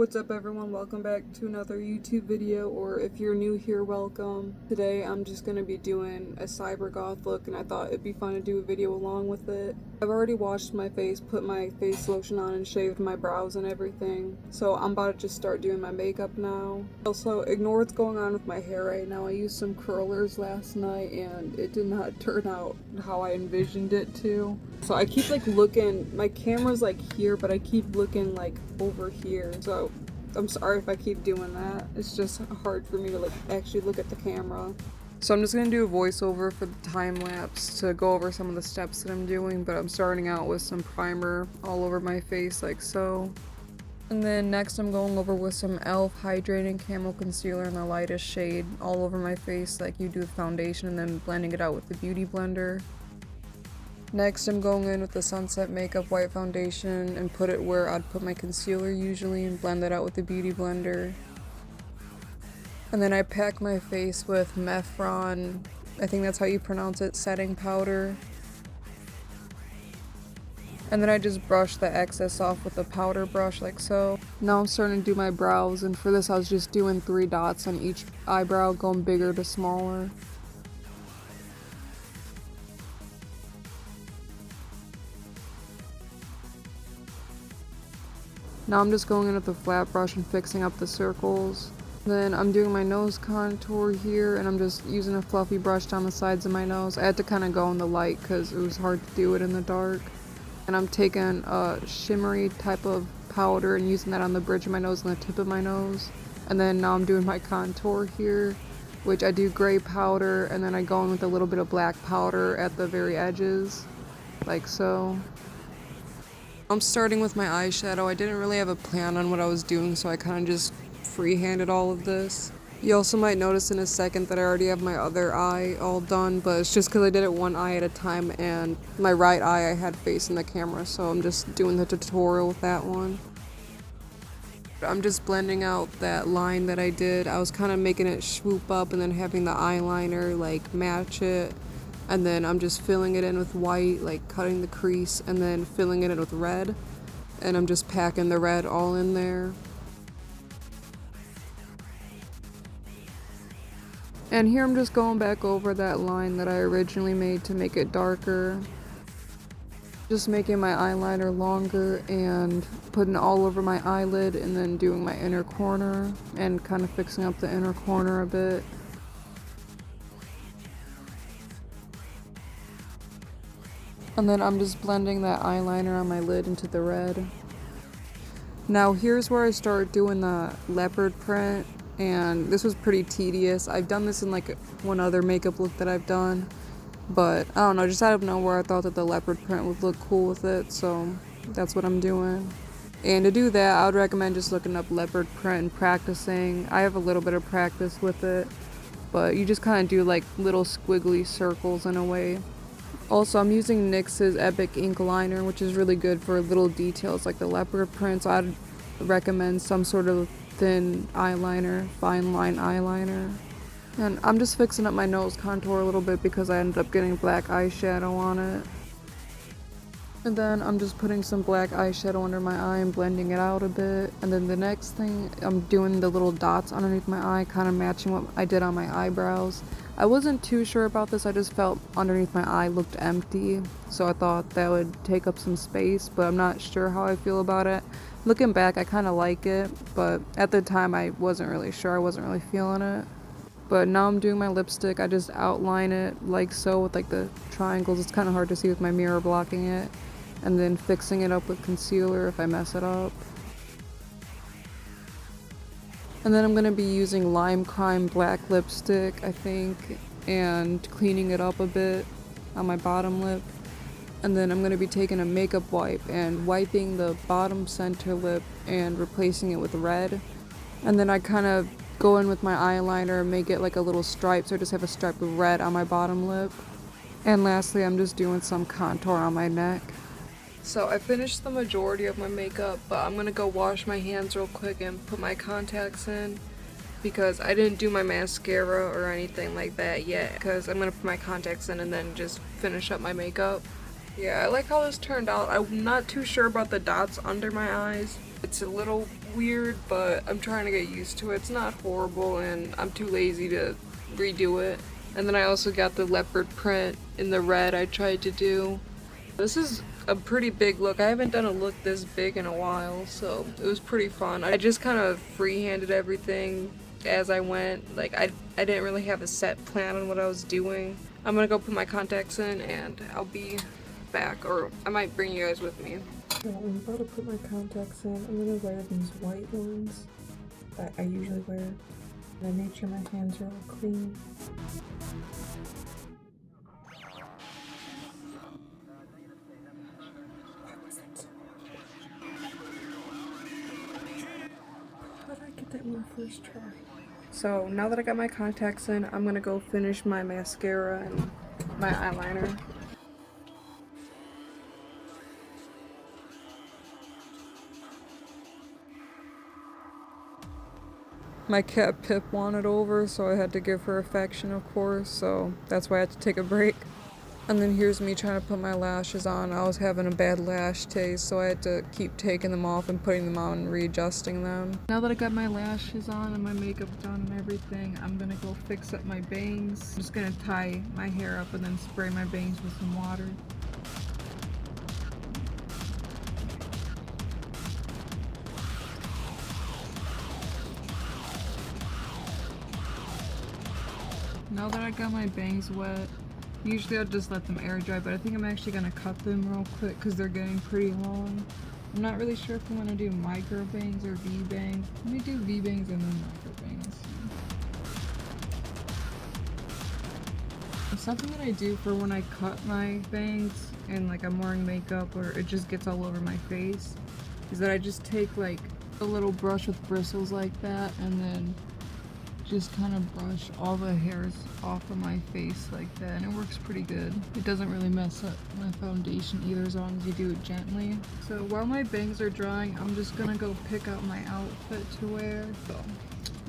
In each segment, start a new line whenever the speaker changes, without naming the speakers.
What's up everyone, welcome back to another YouTube video, or if you're new here, welcome. Today I'm just going to be doing a Cybergoth look and I thought it'd be fun to do a video along with it. I've already washed my face, put my face lotion on and shaved my brows and everything, so I'm about to just start doing my makeup now. Also, ignore what's going on with my hair right now. I used some curlers last night and it did not turn out how I envisioned it to. So I keep looking, my camera's here, but I keep looking over here. So I'm sorry if I keep doing that. It's just hard for me to actually look at the camera. So I'm just gonna do a voiceover for the time lapse to go over some of the steps that I'm doing, but I'm starting out with some primer all over my face like so. And then next I'm going over with some e.l.f. Hydrating Camo Concealer in the lightest shade all over my face like you do with foundation, and then blending it out with the Beauty Blender. Next, I'm going in with the Sunset Makeup White Foundation and put it where I'd put my concealer usually and blend it out with the Beauty Blender. And then I pack my face with Mefron, I think that's how you pronounce it, setting powder. And then I just brush the excess off with a powder brush like so. Now I'm starting to do my brows, and for this I was just doing 3 dots on each eyebrow, going bigger to smaller. Now I'm just going in with the flat brush and fixing up the circles. Then I'm doing my nose contour here, and I'm just using a fluffy brush down the sides of my nose. I had to kind of go in the light because it was hard to do it in the dark. And I'm taking a shimmery type of powder and using that on the bridge of my nose and the tip of my nose. And then now I'm doing my contour here, which I do gray powder, and then I go in with a little bit of black powder at the very edges, like so. I'm starting with my eyeshadow. I didn't really have a plan on what I was doing, so I kind of just freehanded all of this. You also might notice in a second that I already have my other eye all done, but it's just because I did it one eye at a time, and my right eye I had facing the camera, so I'm just doing the tutorial with that one. I'm just blending out that line that I did. I was kind of making it swoop up and then having the eyeliner match it. And then I'm just filling it in with white, cutting the crease, and then filling it in with red. And I'm just packing the red all in there. And here I'm just going back over that line that I originally made to make it darker. Just making my eyeliner longer and putting it all over my eyelid, and then doing my inner corner and kind of fixing up the inner corner a bit. And then I'm just blending that eyeliner on my lid into the red. Now here's where I start doing the leopard print, and this was pretty tedious. I've done this in one other makeup look that I've done, but I don't know, just out of nowhere I thought that the leopard print would look cool with it, so that's what I'm doing. And to do that, I would recommend just looking up leopard print and practicing. I have a little bit of practice with it, but you just kind of do little squiggly circles in a way. Also, I'm using NYX's Epic Ink Liner, which is really good for little details like the leopard print, so I'd recommend some sort of thin eyeliner, fine line eyeliner. And I'm just fixing up my nose contour a little bit because I ended up getting black eyeshadow on it. And then I'm just putting some black eyeshadow under my eye and blending it out a bit. And then the next thing, I'm doing the little dots underneath my eye, kind of matching what I did on my eyebrows. I wasn't too sure about this, I just felt underneath my eye looked empty, so I thought that would take up some space, but I'm not sure how I feel about it. Looking back, I kind of like it, but at the time I wasn't really sure, I wasn't really feeling it. But now I'm doing my lipstick, I just outline it like so with the triangles. It's kind of hard to see with my mirror blocking it, and then fixing it up with concealer if I mess it up. And then I'm going to be using Lime Crime black lipstick, I think, and cleaning it up a bit on my bottom lip. And then I'm going to be taking a makeup wipe and wiping the bottom center lip and replacing it with red. And then I kind of go in with my eyeliner and make it a little stripe, so I just have a stripe of red on my bottom lip. And lastly, I'm just doing some contour on my neck. So I finished the majority of my makeup, but I'm gonna go wash my hands real quick and put my contacts in because I didn't do my mascara or anything like that yet, because I'm gonna put my contacts in and then just finish up my makeup. Yeah, I like how this turned out. I'm not too sure about the dots under my eyes. It's a little weird, but I'm trying to get used to it. It's not horrible, and I'm too lazy to redo it. And then I also got the leopard print in the red I tried to do. This is a pretty big look. I haven't done a look this big in a while, so it was pretty fun. I just kind of free-handed everything as I went. Like, I didn't really have a set plan on what I was doing. I'm gonna go put my contacts in and I'll be back, or I might bring you guys with me. So I'm about to put my contacts in. I'm gonna wear these white ones that I usually wear. And I made sure my hands are all clean. How did I get that in my first try? So now that I got my contacts in, I'm gonna go finish my mascara and my eyeliner. My cat Pip wanted over, so I had to give her affection, of course, so that's why I had to take a break. And then here's me trying to put my lashes on. I was having a bad lash taste, so I had to keep taking them off and putting them on and readjusting them. Now that I got my lashes on and my makeup done and everything, I'm gonna go fix up my bangs. I'm just gonna tie my hair up and then spray my bangs with some water. Now that I got my bangs wet, usually I'll just let them air dry, but I think I'm actually gonna cut them real quick because they're getting pretty long. I'm not really sure if I'm gonna do micro bangs or V bangs. Let me do V bangs and then micro bangs. Something that I do for when I cut my bangs and like I'm wearing makeup or it just gets all over my face is that I just take like a little brush with bristles like that and then just kind of brush all the hairs off of my face like that, and it works pretty good. It doesn't really mess up my foundation either as long as you do it gently. So while my bangs are drying, I'm just gonna go pick out my outfit to wear. So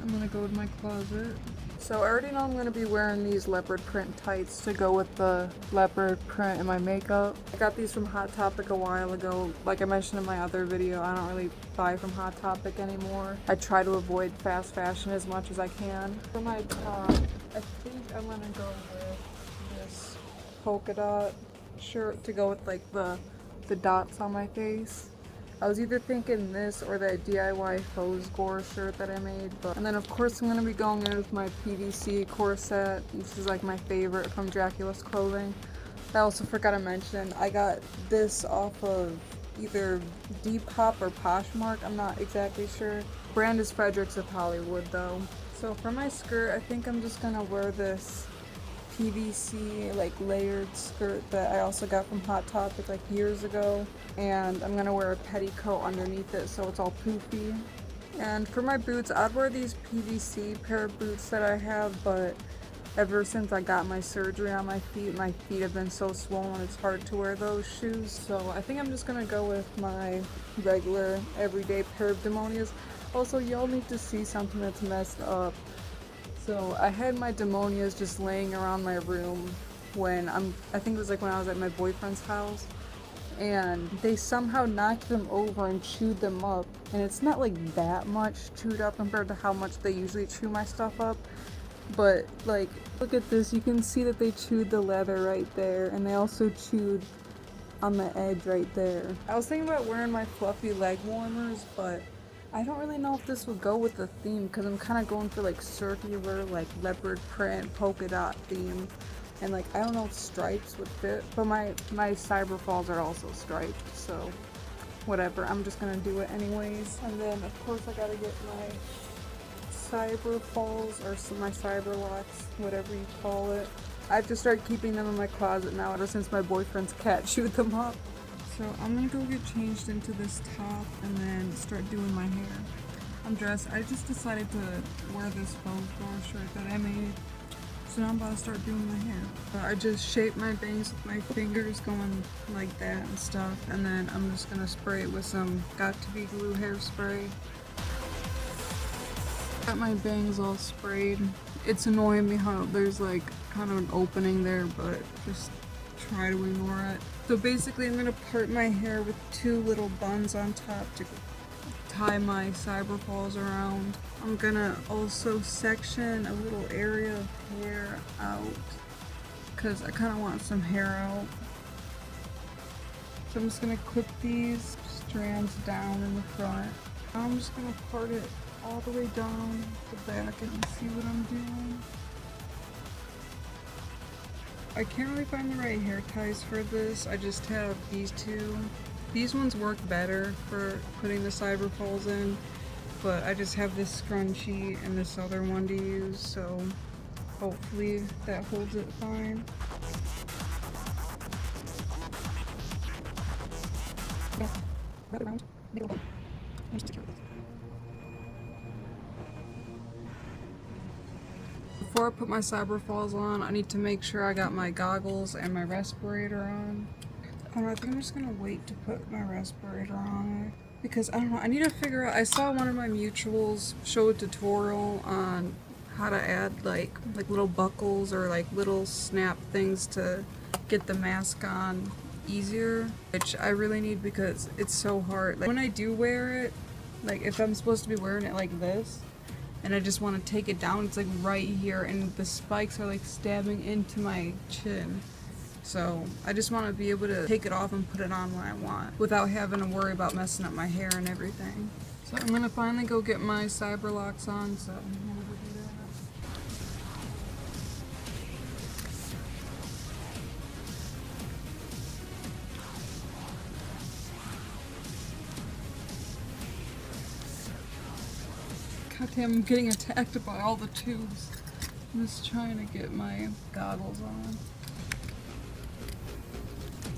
I'm gonna go to my closet. So I already know I'm gonna be wearing these leopard print tights to go with the leopard print in my makeup. I got these from Hot Topic a while ago. Like I mentioned in my other video, I don't really buy from Hot Topic anymore. I try to avoid fast fashion as much as I can. For my top, I think I'm gonna go with this polka dot shirt to go with like the dots on my face. I was either thinking this or that DIY faux gore shirt that I made. And then of course I'm going to be going in with my PVC corset. This is like my favorite from Dracula's Clothing. I also forgot to mention, I got this off of either Depop or Poshmark. I'm not exactly sure. Brand is Fredericks of Hollywood though. So for my skirt, I think I'm just going to wear this PVC like layered skirt that I also got from Hot Topic like years ago, and I'm gonna wear a petticoat underneath it so it's all poofy. And for my boots, I'd wear these PVC pair of boots that I have, but ever since I got my surgery on my feet have been so swollen it's hard to wear those shoes. So I think I'm just gonna go with my regular everyday pair of Demonias. Also, y'all need to see something that's messed up. So I had my Demonias just laying around my room when I think it was like when I was at my boyfriend's house, and they somehow knocked them over and chewed them up, and it's not like that much chewed up compared to how much they usually chew my stuff up, but like look at this, you can see that they chewed the leather right there, and they also chewed on the edge right there. I was thinking about wearing my fluffy leg warmers, but I don't really know if this would go with the theme because I'm kind of going for like circular, like leopard print, polka dot theme, and like I don't know if stripes would fit, but my cyber falls are also striped, so whatever, I'm just gonna do it anyways. And then of course I gotta get my cyber falls or my cyber locks, whatever you call it. I have to start keeping them in my closet now ever since my boyfriend's cat chewed them up. So I'm gonna go get changed into this top and then start doing my hair. I'm dressed. I just decided to wear this faux gore shirt that I made. So now I'm about to start doing my hair. I just shaped my bangs with my fingers going like that and stuff. And then I'm just gonna spray it with some Got To Be Glue hairspray. Got my bangs all sprayed. It's annoying me how there's like kind of an opening there, but just try to ignore it. So basically I'm going to part my hair with two little buns on top tie my cyberfalls around. I'm gonna also section a little area of hair out because I kind of want some hair out. So I'm just gonna clip these strands down in the front. I'm just gonna part it all the way down the back and see what I'm doing. I can't really find the right hair ties for this. I just have these two. These ones work better for putting the cyberfalls in, but I just have this scrunchie and this other one to use, so hopefully that holds it fine. Wrap it around, make it a little bit. I'm just secure this. Before I put my cyberfalls on, I need to make sure I got my goggles and my respirator on. I think I'm just gonna wait to put my respirator on because I don't know, I need to figure out, I saw one of my mutuals show a tutorial on how to add like little buckles or like little snap things to get the mask on easier, which I really need because it's so hard. Like when I do wear it, like if I'm supposed to be wearing it like this and I just want to take it down, it's like right here and the spikes are like stabbing into my chin. So I just want to be able to take it off and put it on when I want without having to worry about messing up my hair and everything. So I'm gonna finally go get my cyber locks on, so I'm gonna go do that. God damn, I'm getting attacked by all the tubes. I'm just trying to get my goggles on.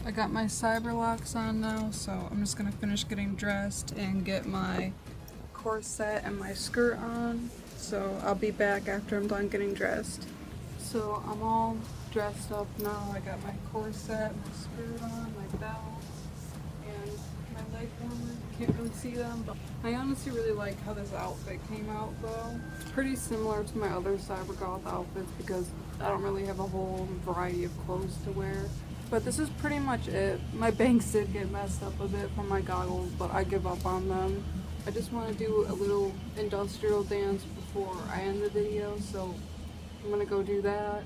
I got my cyber locks on now, so I'm just gonna finish getting dressed and get my corset and my skirt on. So I'll be back after I'm done getting dressed. So I'm all dressed up now. I got my corset, my skirt on, my belt, and my leg warmer. Can't really see them, but I honestly really like how this outfit came out though. It's pretty similar to my other Cybergoth outfits because I don't really have a whole variety of clothes to wear. But this is pretty much it. My bangs did get messed up a bit from my goggles, but I give up on them. I just want to do a little industrial dance before I end the video, so I'm gonna go do that.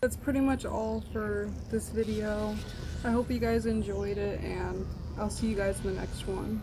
That's pretty much all for this video. I hope you guys enjoyed it, and I'll see you guys in the next one.